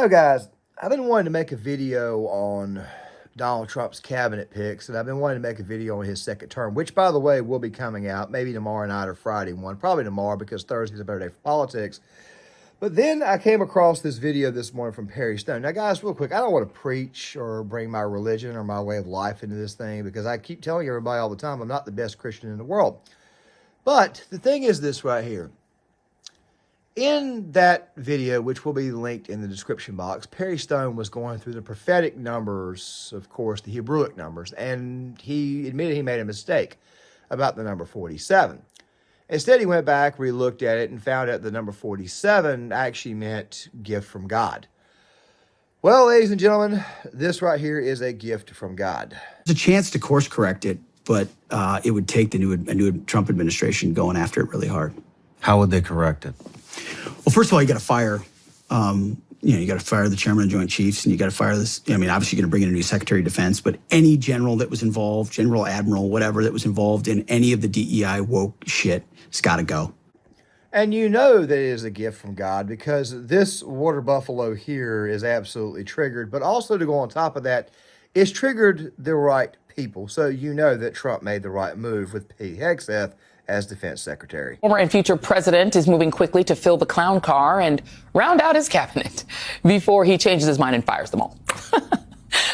Guys, I've been wanting to make a video on Donald Trump's cabinet picks, and I've been wanting to make a video on his second term, which, by the way, will be coming out maybe tomorrow night or Friday one. Probably tomorrow because Thursday's a better day for politics. But then I came across this video this morning from Perry Stone. Now, guys, real quick, I don't want to preach or bring my religion or my way of life into this thing because I keep telling everybody all the time I'm not the best Christian in the world. But the thing is this right here. In that video, which will be linked in the description box, Perry Stone was going through the prophetic numbers, of course, the Hebrewic numbers, and he admitted he made a mistake about the number 47. Instead, he went back, re-looked at it, and found out the number 47 actually meant gift from God. Well, ladies and gentlemen, this right here is a gift from God. There's a chance to course correct it, but it would take the new Trump administration going after it really hard. How would they correct it? Well, first of all, you got to fire, you got to fire the chairman of the Joint Chiefs, and you got to fire this. I mean, obviously, you're going to bring in a new Secretary of Defense, but any general that was involved, general, admiral, whatever that was involved in any of the DEI woke shit, has got to go. And you know that it is a gift from God because this water buffalo here is absolutely triggered, but also to go on top of that, it's triggered the right people. So you know that Trump made the right move with Pete Hegseth as defense secretary. Former and future president is moving quickly to fill the clown car and round out his cabinet before he changes his mind and fires them all.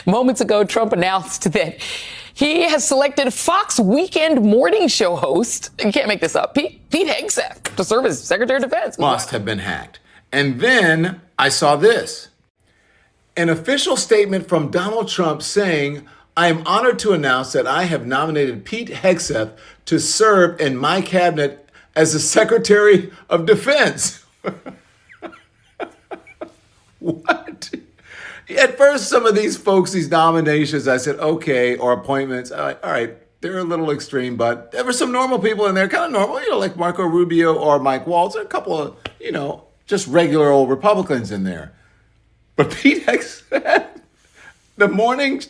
Moments ago, Trump announced that he has selected Fox Weekend morning show host, you can't make this up, Pete Hegseth, to serve as Secretary of Defense. Must have been hacked. And then I saw this. An official statement from Donald Trump saying, I am honored to announce that I have nominated Pete Hegseth to serve in my cabinet as the Secretary of Defense. What? At first, some of these folks, these nominations, I said, okay, or appointments, all right, they're a little extreme, but there were some normal people in there, kind of normal, like Marco Rubio or Mike Waltz, and a couple of, just regular old Republicans in there. But Pete Hegseth, the morning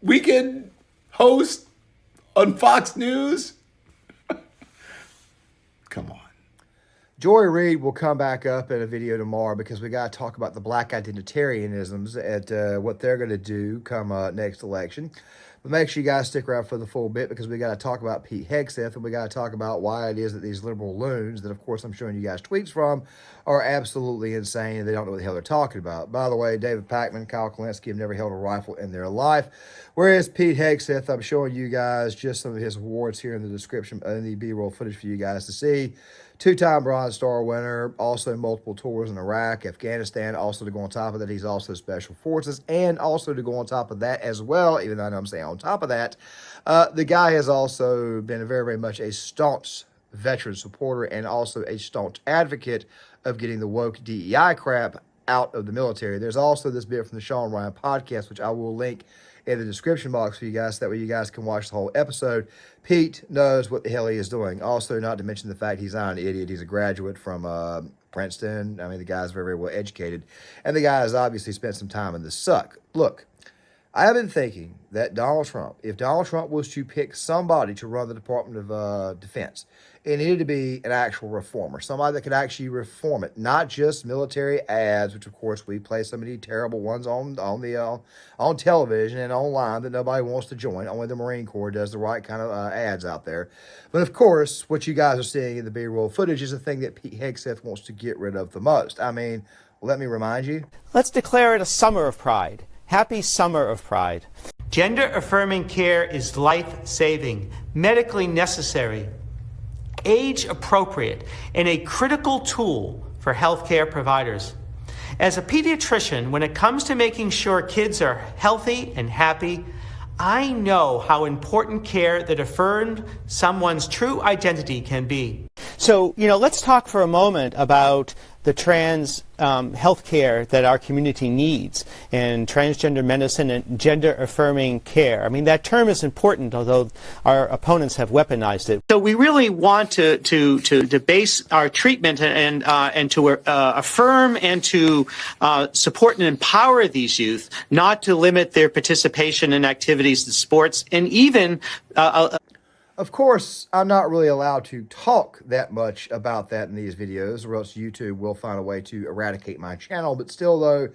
weekend host on Fox News? Come on. Joy Reid will come back up in a video tomorrow because we got to talk about the black identitarianisms at what they're going to do come next election. But make sure you guys stick around for the full bit because we got to talk about Pete Hegseth and we got to talk about why it is that these liberal loons that, of course, I'm showing you guys tweets from are absolutely insane and they don't know what the hell they're talking about. By the way, David Pakman, Kyle Kalinske have never held a rifle in their life. Whereas Pete Hegseth, I'm showing you guys just some of his awards here in the description, in the B-roll footage for you guys to see. Two-time Bronze Star winner, also multiple tours in Iraq, Afghanistan. Also to go on top of that, he's also Special Forces. And also to go on top of that as well, even though I know I'm saying on top of that, the guy has also been very, very much a staunch veteran supporter and also a staunch advocate of getting the woke DEI crap out of the military. There's also this bit from the Shawn Ryan podcast, which I will link in the description box for you guys. That way you guys can watch the whole episode. Pete knows what the hell he is doing. Also, not to mention the fact he's not an idiot. He's a graduate from Princeton. I mean, the guy's very, very well educated. And the guy has obviously spent some time in the suck. Look, I have been thinking that Donald Trump, if Donald Trump was to pick somebody to run the Department of Defense, it needed to be an actual reformer, somebody that could actually reform it, not just military ads, which of course we play some of the terrible ones on television and online that nobody wants to join. Only the Marine Corps does the right kind of ads out there. But of course, what you guys are seeing in the B-roll footage is the thing that Pete Hegseth wants to get rid of the most. I mean, let me remind you. Let's declare it a summer of pride. Happy Summer of Pride. Gender-affirming care is life-saving, medically necessary, age-appropriate, and a critical tool for healthcare providers. As a pediatrician, when it comes to making sure kids are healthy and happy, I know how important care that affirmed someone's true identity can be. So, let's talk for a moment about the trans health care that our community needs and transgender medicine and gender-affirming care. I mean, that term is important, although our opponents have weaponized it. So we really want to base our treatment and to affirm and to support and empower these youth, not to limit their participation in activities in sports and even Of course, I'm not really allowed to talk that much about that in these videos, or else YouTube will find a way to eradicate my channel. But still, though,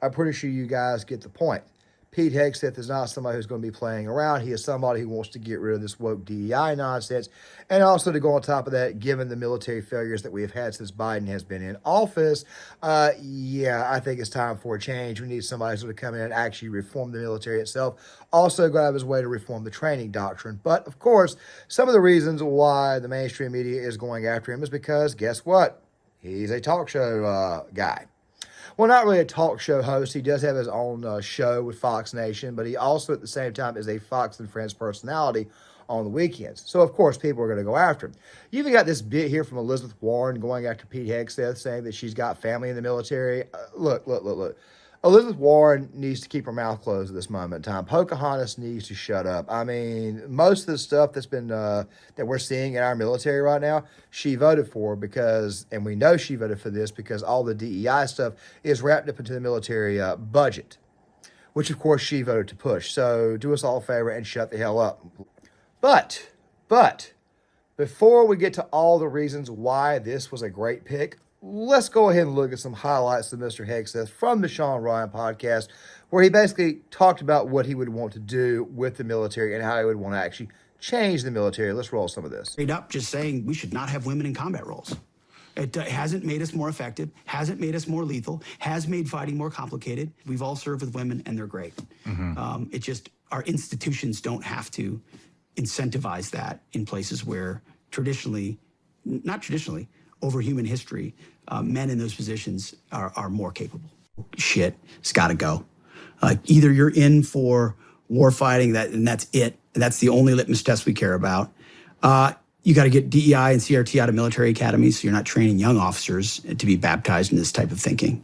I'm pretty sure you guys get the point. Pete Hegseth is not somebody who's going to be playing around. He is somebody who wants to get rid of this woke DEI nonsense. And also to go on top of that, given the military failures that we have had since Biden has been in office, yeah, I think it's time for a change. We need somebody who's going to come in and actually reform the military itself. Also go out of his way to reform the training doctrine. But, of course, some of the reasons why the mainstream media is going after him is because, guess what? He's a talk show guy. Well, not really a talk show host. He does have his own show with Fox Nation, but he also at the same time is a Fox and Friends personality on the weekends. So, of course, people are going to go after him. You even got this bit here from Elizabeth Warren going after Pete Hegseth, saying that she's got family in the military. Look. Elizabeth Warren needs to keep her mouth closed at this moment in time. Pocahontas needs to shut up. I mean, most of the stuff that's been that we're seeing in our military right now, she voted for because, and we know she voted for this because all the DEI stuff is wrapped up into the military budget, which of course she voted to push. So do us all a favor and shut the hell up. But before we get to all the reasons why this was a great pick, let's go ahead and look at some highlights of Mr. Hegseth from the Shawn Ryan podcast, where he basically talked about what he would want to do with the military and how he would want to actually change the military. Let's roll some of this. Straight up just saying we should not have women in combat roles. It hasn't made us more effective, hasn't made us more lethal, has made fighting more complicated. We've all served with women, and they're great. It just, our institutions don't have to incentivize that in places where not traditionally, over human history, men in those positions are more capable. Shit, it's got to go. Either you're in for war fighting, and that's it. That's the only litmus test we care about. You got to get DEI and CRT out of military academies, so you're not training young officers to be baptized in this type of thinking.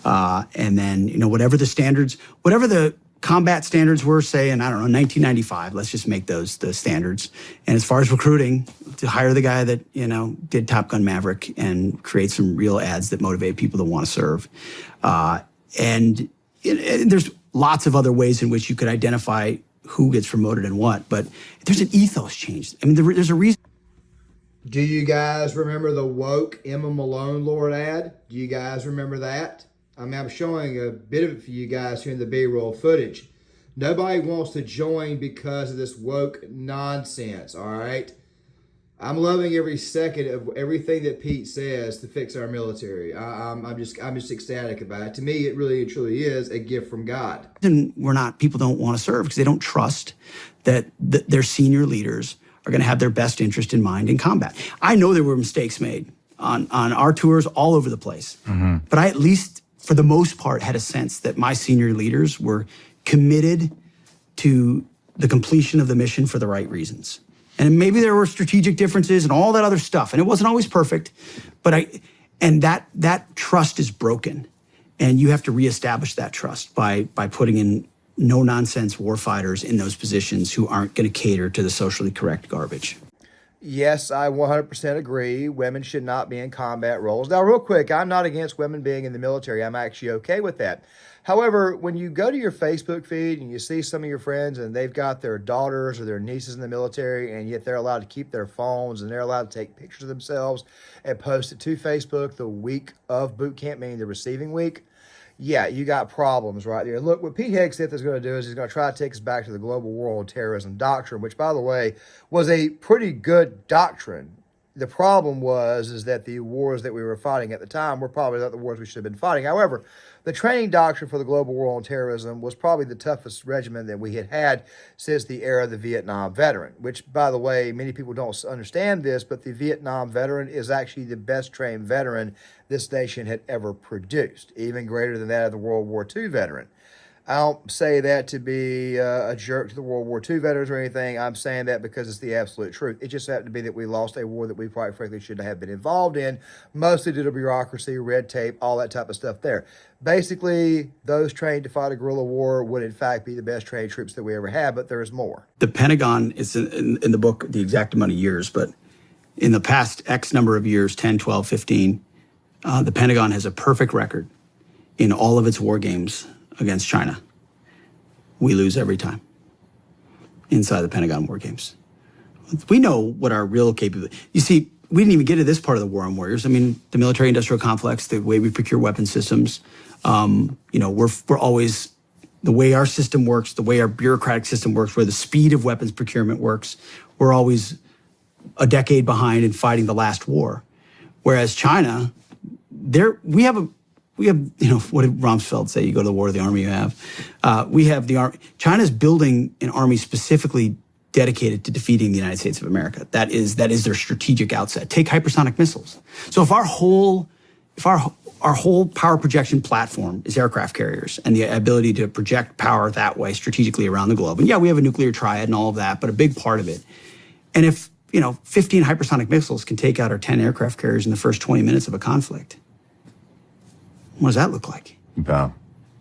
And then, whatever the standards, whatever the combat standards were, say, in, 1995, let's just make those the standards. And as far as recruiting, to hire the guy that, did Top Gun Maverick and create some real ads that motivate people to want to serve. And there's lots of other ways in which you could identify who gets promoted and what, but there's an ethos change. I mean, there's a reason. Do you guys remember the woke Emma Malone Lord ad? Do you guys remember that? I mean, I'm showing a bit of it for you guys here in the B-roll footage. Nobody wants to join because of this woke nonsense, all right? I'm loving every second of everything that Pete says to fix our military. I'm just ecstatic about it. To me, it really and truly is a gift from God. And people don't want to serve because they don't trust that their senior leaders are going to have their best interest in mind in combat. I know there were mistakes made on our tours all over the place, but I at least, for the most part, had a sense that my senior leaders were committed to the completion of the mission for the right reasons. And maybe there were strategic differences and all that other stuff, and it wasn't always perfect, but that trust is broken, and you have to reestablish that trust by putting in no-nonsense warfighters in those positions who aren't going to cater to the socially correct garbage. Yes, I 100% agree. Women should not be in combat roles. Now, real quick, I'm not against women being in the military. I'm actually okay with that. However, when you go to your Facebook feed and you see some of your friends and they've got their daughters or their nieces in the military, and yet they're allowed to keep their phones and they're allowed to take pictures of themselves and post it to Facebook the week of boot camp, meaning the receiving week, yeah, you got problems right there. Look, what Pete Hegseth is going to do is he's going to try to take us back to the global war on terrorism doctrine, which, by the way, was a pretty good doctrine. The problem is that the wars that we were fighting at the time were probably not the wars we should have been fighting. However, the training doctrine for the global war on terrorism was probably the toughest regimen that we had had since the era of the Vietnam veteran, which, by the way, many people don't understand this, but the Vietnam veteran is actually the best trained veteran this nation had ever produced, even greater than that of the World War II veteran. I don't say that to be a jerk to the World War II veterans or anything. I'm saying that because it's the absolute truth. It just happened to be that we lost a war that we quite frankly shouldn't have been involved in, mostly due to bureaucracy, red tape, all that type of stuff there. Basically, those trained to fight a guerrilla war would in fact be the best trained troops that we ever had, but there is more. The Pentagon is in the book, the exact amount of years, but in the past X number of years, 10, 12, 15, the Pentagon has a perfect record in all of its war games against China. We lose every time inside the Pentagon war games. We know what our real capability. You see, we didn't even get to this part of the war on warriors. I mean, the military-industrial complex, the way we procure weapon systems, we're always, the way our system works, the way our bureaucratic system works, where the speed of weapons procurement works, we're always a decade behind in fighting the last war. Whereas China, we have, what did Rumsfeld say? You go to the war, the army you have. We have the army. China's building an army specifically dedicated to defeating the United States of America. That is their strategic outset. Take hypersonic missiles. So if our whole power projection platform is aircraft carriers and the ability to project power that way strategically around the globe, and yeah, we have a nuclear triad and all of that, but a big part of it. And if 15 hypersonic missiles can take out our 10 aircraft carriers in the first 20 minutes of a conflict, what does that look like? Yeah.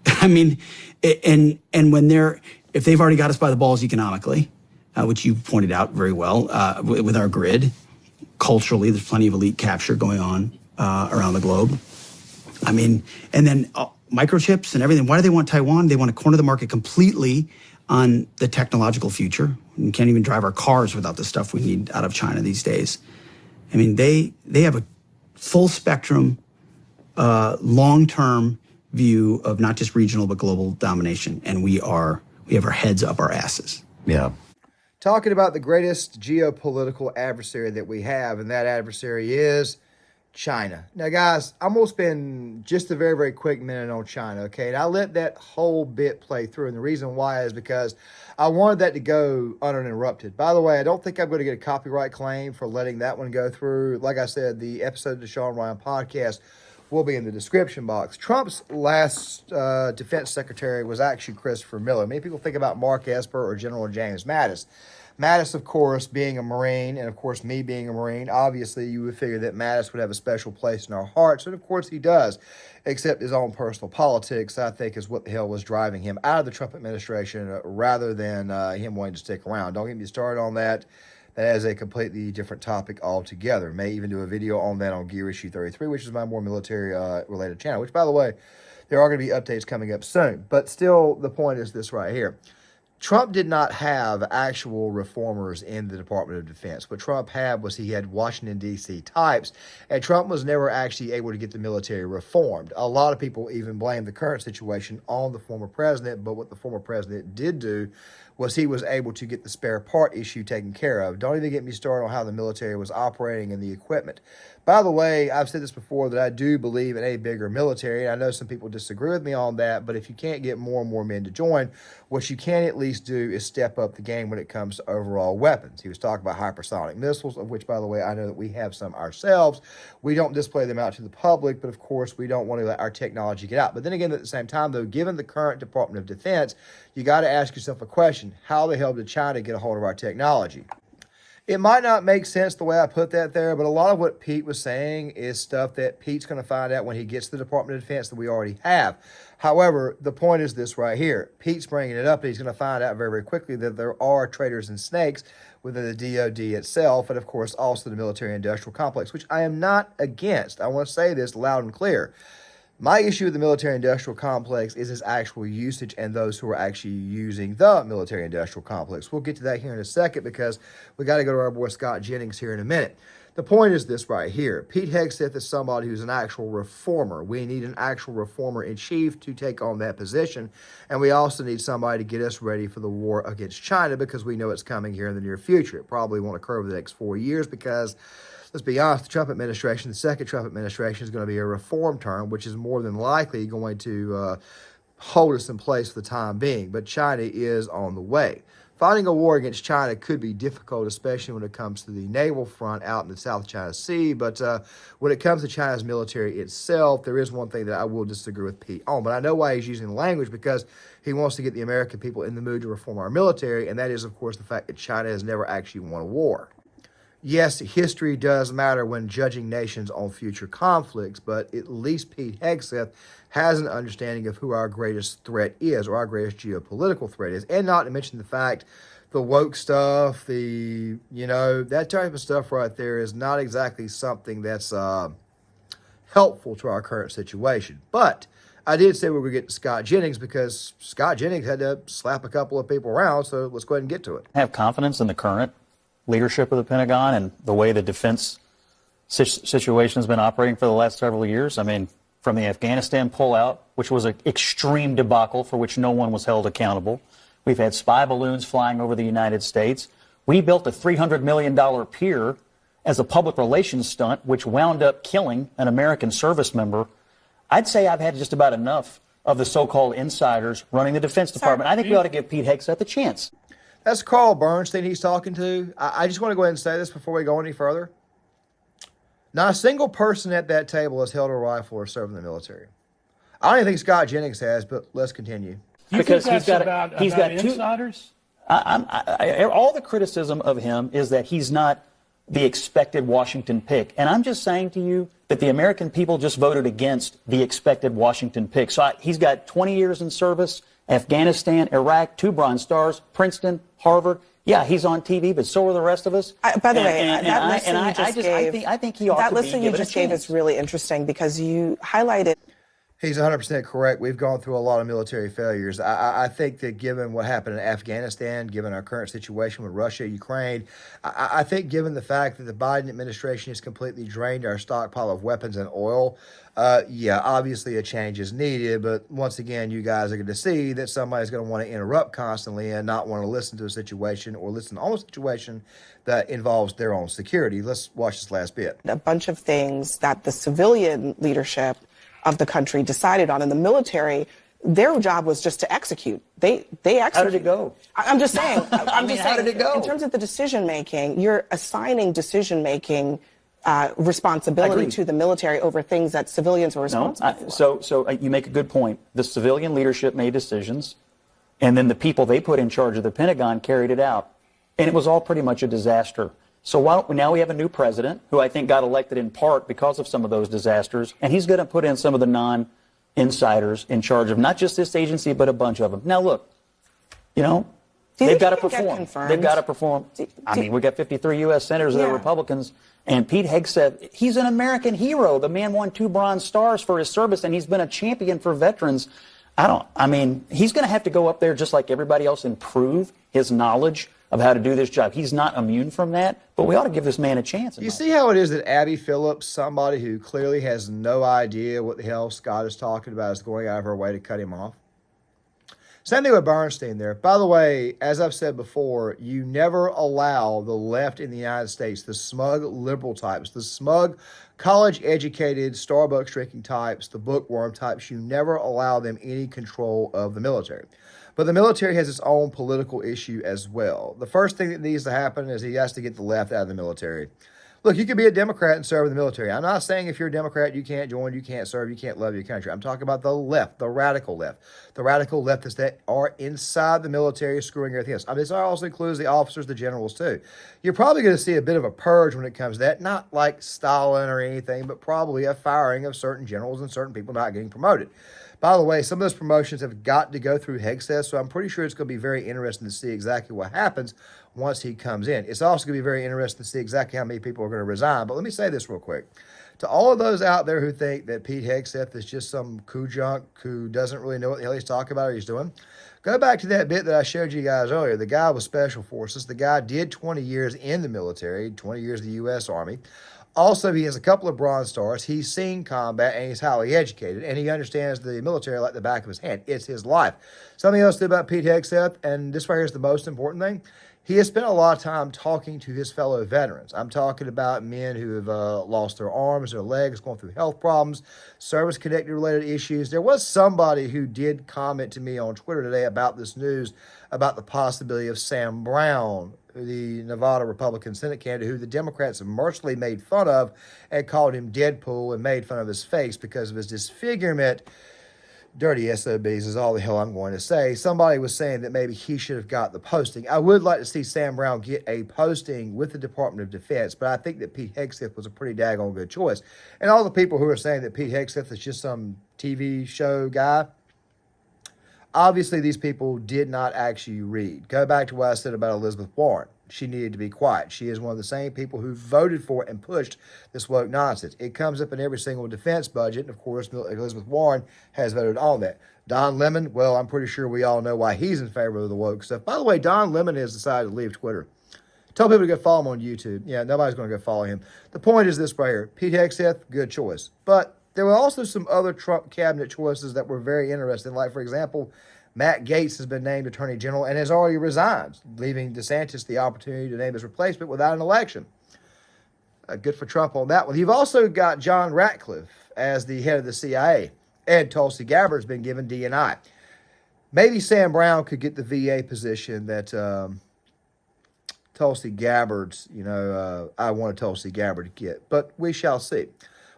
I mean, and if they've already got us by the balls economically, which you pointed out very well, with our grid, culturally, there's plenty of elite capture going on around the globe. I mean, and then microchips and everything. Why do they want Taiwan? They want to corner the market completely on the technological future. We can't even drive our cars without the stuff we need out of China these days. I mean, they have a full spectrum, long-term view of not just regional but global domination, and we have our heads up our asses. Yeah. Talking about the greatest geopolitical adversary that we have, and that adversary is China. Now, guys, I'm going to spend just a very, very quick minute on China, okay? And I let that whole bit play through, and the reason why is because I wanted that to go uninterrupted. By the way, I don't think I'm going to get a copyright claim for letting that one go through. Like I said, the episode of the Shawn Ryan podcast will be in the description box. Trump's last defense secretary was actually Christopher Miller. Many people think about Mark Esper or General James Mattis. Mattis, of course, being a Marine, and of course me being a Marine, obviously you would figure that Mattis would have a special place in our hearts, and of course he does, except his own personal politics, I think, is what the hell was driving him out of the Trump administration rather than him wanting to stick around. Don't get me started on that. That is a completely different topic altogether. May even do a video on that on Gear Issue 33, which is my more military-related channel, which, by the way, there are going to be updates coming up soon. But still, the point is this right here. Trump did not have actual reformers in the Department of Defense. What Trump had was he had Washington, D.C. types, and Trump was never actually able to get the military reformed. A lot of people even blame the current situation on the former president, but what the former president did do was he was able to get the spare part issue taken care of. Don't even get me started on how the military was operating and the equipment. By the way, I've said this before that I do believe in a bigger military, and I know some people disagree with me on that, but if you can't get more and more men to join, what you can at least do is step up the game when it comes to overall weapons. He was talking about hypersonic missiles, of which, by the way, I know that we have some ourselves. We don't display them out to the public, but of course, we don't want to let our technology get out. But then again, at the same time, though, given the current Department of Defense, you got to ask yourself a question. How the hell did China get a hold of our technology? It might not make sense the way I put that there, but a lot of what Pete was saying is stuff that Pete's going to find out when he gets to the Department of Defense that we already have. However, the point is this right here. Pete's bringing it up, and he's going to find out very, very quickly that there are traitors and snakes within the DOD itself, and of course also the military-industrial complex, which I am not against. I want to say this loud and clear. My issue with the military-industrial complex is its actual usage and those who are actually using the military-industrial complex. We'll get to that here in a second because we got to go to our boy Scott Jennings here in a minute. The point is this right here. Pete Hegseth is somebody who's an actual reformer. We need an actual reformer in chief to take on that position. And we also need somebody to get us ready for the war against China because we know it's coming here in the near future. It probably won't occur over the next 4 years because, let's be honest, the Trump administration, the second Trump administration, is going to be a reform term, which is more than likely going to hold us in place for the time being. But China is on the way. Fighting a war against China could be difficult, especially when it comes to the naval front out in the South China Sea. But when it comes to China's military itself, there is one thing that I will disagree with Pete on. But I know why he's using the language, because he wants to get the American people in the mood to reform our military. And that is, of course, the fact that China has never actually won a war. Yes, history does matter when judging nations on future conflicts, but at least Pete Hegseth has an understanding of who our greatest threat is, or our greatest geopolitical threat is, and not to mention the fact the woke stuff, that type of stuff right there is not exactly something that's helpful to our current situation. But I did say we were going to get to Scott Jennings because Scott Jennings had to slap a couple of people around, so let's go ahead and get to it. Have confidence in the current leadership of the Pentagon and the way the defense situation has been operating for the last several years. I mean, from the Afghanistan pullout, which was an extreme debacle for which no one was held accountable. We've had spy balloons flying over the United States. We built a $300 million pier as a public relations stunt, which wound up killing an American service member. I'd say I've had just about enough of the so-called insiders running the Defense Department. I think we ought to give Pete Hegseth a chance. That's Carl Bernstein he's talking to. I just want to go ahead and say this before we go any further. Not a single person at that table has held a rifle or served in the military. I don't even think Scott Jennings has, but let's continue. Because he's got two insiders. All the criticism of him is that he's not the expected Washington pick. And I'm just saying to you that the American people just voted against the expected Washington pick. So he's got 20 years in service, Afghanistan, Iraq, 2 Bronze Stars, Princeton, Harvard. Yeah, he's on TV, but so are the rest of us. By the way, that list you just gave, I think he ought to be given a chance. That list you just gave is really interesting because you highlighted. He's 100% correct. We've gone through a lot of military failures. I think that given what happened in Afghanistan, given our current situation with Russia, Ukraine, I think given the fact that the Biden administration has completely drained our stockpile of weapons and oil, yeah, obviously a change is needed. But once again, you guys are going to see that somebody's going to want to interrupt constantly and not want to listen to a situation or listen on a situation that involves their own security. Let's watch this last bit. A bunch of things that the civilian leadership of the country decided on. In the military, their job was just to execute. They execute. How did it go? I'm just saying. I'm just saying. How did it go? In terms of the decision making, you're assigning decision making responsibility to the military over things that civilians were responsible for. So you make a good point. The civilian leadership made decisions, and then the people they put in charge of the Pentagon carried it out, and it was all pretty much a disaster. So now we have a new president who I think got elected in part because of some of those disasters, and he's going to put in some of the non-insiders in charge of not just this agency, but a bunch of them. Now, look, they've got to perform. They've got to perform. I mean, we've got 53 U.S. senators that are Republicans, and Pete Hegseth, he's an American hero. The man won 2 Bronze Stars for his service, and he's been a champion for veterans. He's going to have to go up there just like everybody else and prove his knowledge of how to do this job. He's not immune from that, but we ought to give this man a chance. You see how it is that Abby Phillips, somebody who clearly has no idea what the hell Scott is talking about, is going out of her way to cut him off? Same thing with Bernstein there. By the way, as I've said before, you never allow the left in the United States, the smug liberal types, the smug college-educated, Starbucks-drinking types, the bookworm types, you never allow them any control of the military. But the military has its own political issue as well. The first thing that needs to happen is he has to get the left out of the military. Look, you can be a Democrat and serve in the military. I'm not saying if you're a Democrat, you can't join, you can't serve, you can't love your country. I'm talking about the left, the radical left. The radical leftists that are inside the military screwing everything else. This also includes the officers, the generals, too. You're probably going to see a bit of a purge when it comes to that. Not like Stalin or anything, but probably a firing of certain generals and certain people not getting promoted. By the way, some of those promotions have got to go through Hegseth, so I'm pretty sure it's going to be very interesting to see exactly what happens once he comes in. It's also going to be very interesting to see exactly how many people are going to resign. But let me say this real quick. To all of those out there who think that Pete Hegseth is just some kujunk who doesn't really know what the hell he's talking about or he's doing, go back to that bit that I showed you guys earlier. The guy was Special Forces. The guy did 20 years in the military, 20 years in the U.S. Army. Also, he has a couple of Bronze Stars. He's seen combat, and he's highly educated, and he understands the military like the back of his hand. It's his life. Something else about Pete Hegseth, and this right here is the most important thing. He has spent a lot of time talking to his fellow veterans. I'm talking about men who have lost their arms, their legs, going through health problems, service-connected related issues. There was somebody who did comment to me on Twitter today about this news, about the possibility of Sam Brown, the Nevada Republican Senate candidate, who the Democrats have mercilessly made fun of and called him Deadpool and made fun of his face because of his disfigurement. Dirty SOBs is all the hell I'm going to say. Somebody was saying that maybe he should have got the posting. I would like to see Sam Brown get a posting with the Department of Defense, but I think that Pete Hegseth was a pretty daggone good choice. And all the people who are saying that Pete Hegseth is just some TV show guy, obviously these people did not actually read. Go back to what I said about Elizabeth Warren. She needed to be quiet. She is one of the same people who voted for and pushed this woke nonsense. It comes up in every single defense budget. And of course, Elizabeth Warren has voted on that. Don Lemon, well, I'm pretty sure we all know why he's in favor of the woke stuff. By the way, Don Lemon has decided to leave Twitter. Tell people to go follow him on YouTube. Yeah, nobody's going to go follow him. The point is this right here. Pete Hegseth, good choice. But there were also some other Trump cabinet choices that were very interesting. Like, for example, Matt Gaetz has been named Attorney General and has already resigned, leaving DeSantis the opportunity to name his replacement without an election. Good for Trump on that one. You've also got John Ratcliffe as the head of the CIA, and Tulsi Gabbard's been given DNI. Maybe Sam Brown could get the VA position that Tulsi Gabbard's, I wanted Tulsi Gabbard to get, but we shall see.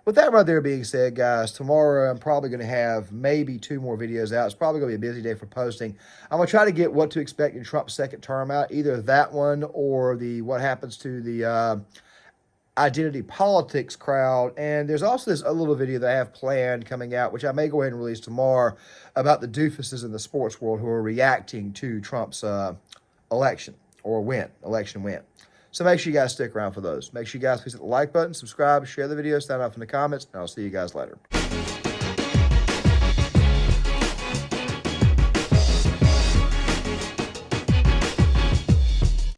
With that right there being said, guys, tomorrow I'm probably going to have maybe 2 more videos out. It's probably going to be a busy day for posting. I'm going to try to get what to expect in Trump's second term out, either that one or the what happens to the identity politics crowd. And there's also this other little video that I have planned coming out, which I may go ahead and release tomorrow, about the doofuses in the sports world who are reacting to Trump's election win. So make sure you guys stick around for those. Make sure you guys please hit the like button, subscribe, share the video, sign off in the comments, and I'll see you guys later.